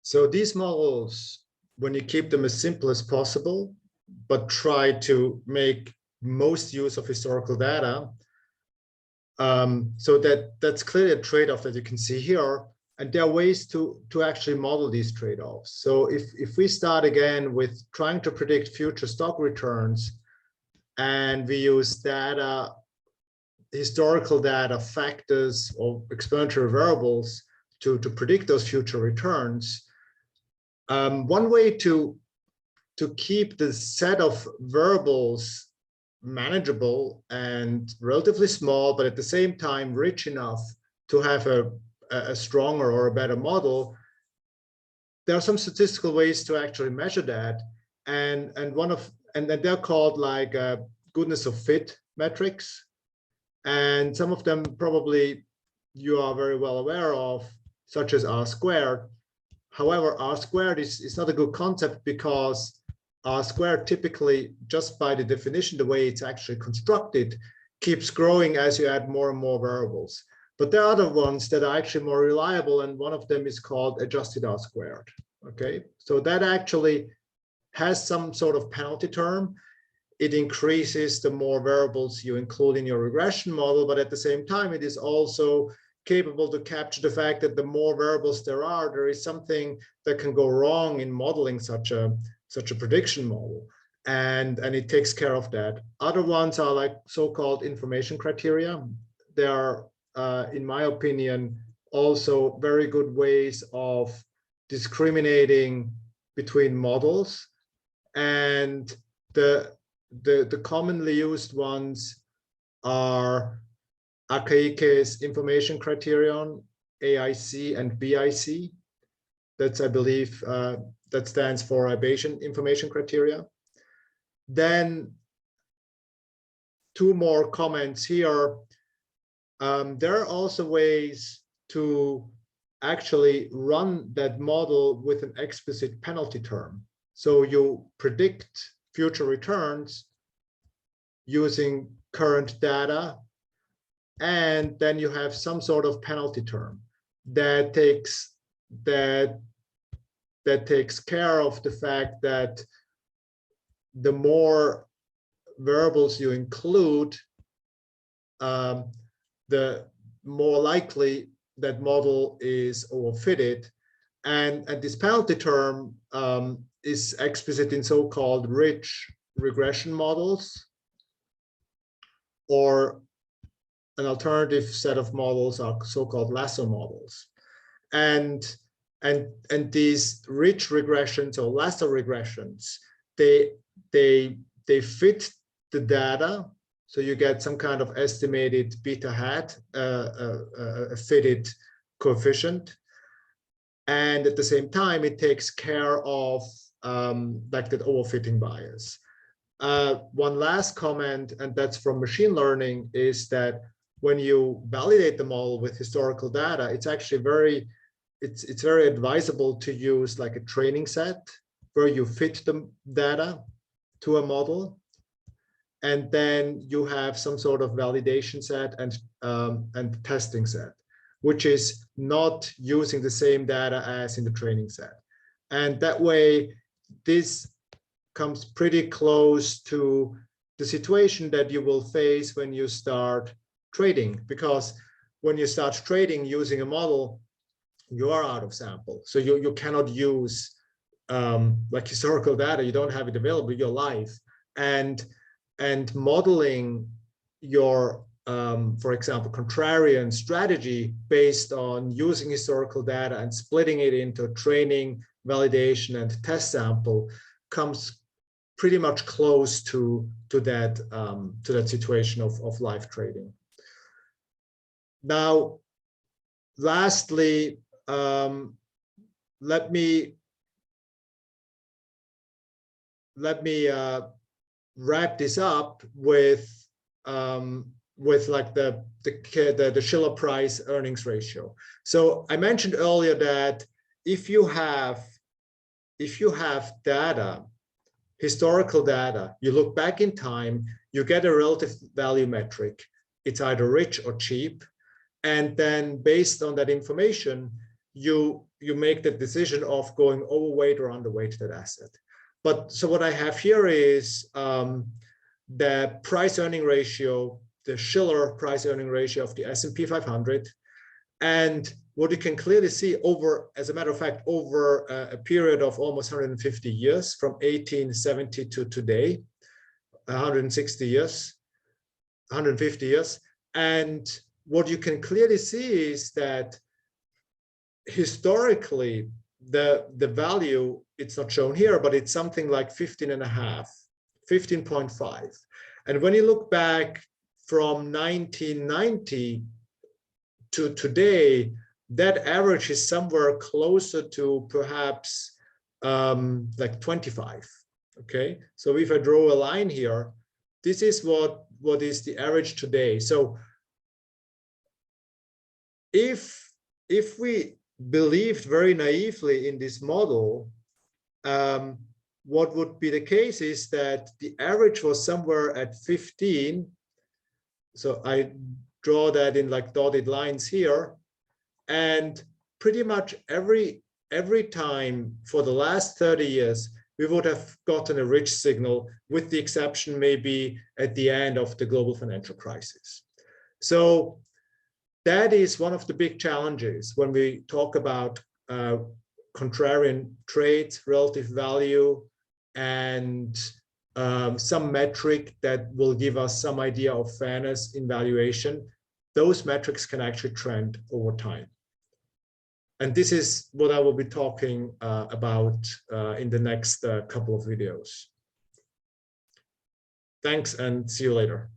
So these models, when you keep them as simple as possible, but try to make most use of historical data, so that's clearly a trade-off that you can see here. And there are ways to actually model these trade-offs. So if we start again with trying to predict future stock returns, and we use data, historical data, factors, or explanatory variables to predict those future returns, one way to keep the set of variables manageable and relatively small, but at the same time rich enough to have a stronger or a better model, there are some statistical ways to actually measure that, and they're called like goodness of fit metrics, and some of them probably you are very well aware of, such as R squared. However, R squared is not a good concept because R squared typically, just by the definition, the way it's actually constructed, keeps growing as you add more and more variables. But there are other ones that are actually more reliable, and one of them is called adjusted R squared. Okay, so that actually has some sort of penalty term. It increases the more variables you include in your regression model, but at the same time, it is also capable to capture the fact that the more variables there is something that can go wrong in modeling such a prediction model, and it takes care of that. Other ones are like so-called information criteria. They are, in my opinion, also very good ways of discriminating between models, and the commonly used ones are Archaica's information criterion, AIC and BIC. That's, I believe, that stands for Bayesian information criteria. Then two more comments here. There are also ways to actually run that model with an explicit penalty term. So you predict future returns using current data, and then you have some sort of penalty term that takes care of the fact that the more variables you include, the more likely that model is overfitted. And this penalty term is explicit in so-called ridge regression models, or an alternative set of models are so-called lasso models. And these ridge regressions or lasso regressions, they fit the data, so you get some kind of estimated beta hat, a fitted coefficient, and at the same time it takes care of like that overfitting bias. One last comment, and that's from machine learning, is that when you validate the model with historical data, it's actually very advisable to use like a training set where you fit the data to a model, and then you have some sort of validation set and testing set, which is not using the same data as in the training set. And that way, this comes pretty close to the situation that you will face when you start trading, because when you start trading using a model, you are out of sample. So you cannot use like historical data. You don't have it available. You're live. And modeling your, for example, contrarian strategy based on using historical data and splitting it into training, validation, and test sample comes pretty much close to that situation of live trading. Now, lastly, let me wrap this up with like the Shiller price earnings ratio. So I mentioned earlier that if you have data, historical data, you look back in time, you get a relative value metric. It's either rich or cheap. And then based on that information, you make the decision of going overweight or underweight that asset. But so what I have here is the price earning ratio, the Shiller price earning ratio of the S&P 500. And what you can clearly see over, as a matter of fact, over a period of almost 150 years, from 1870 to today, 160 years, 150 years. And what you can clearly see is that historically, the value, it's not shown here, but it's something like 15.5, 15.5. And when you look back from 1990 to today, that average is somewhere closer to perhaps like 25. Okay, so if I draw a line here, this is what is the average today. So if we believed very naively in this model, what would be the case is that the average was somewhere at 15. So I draw that in like dotted lines here, and pretty much every time for the last 30 years, we would have gotten a rich signal, with the exception maybe at the end of the global financial crisis. So that is one of the big challenges when we talk about contrarian trades, relative value, and some metric that will give us some idea of fairness in valuation. Those metrics can actually trend over time. And this is what I will be talking about in the next couple of videos. Thanks, and see you later.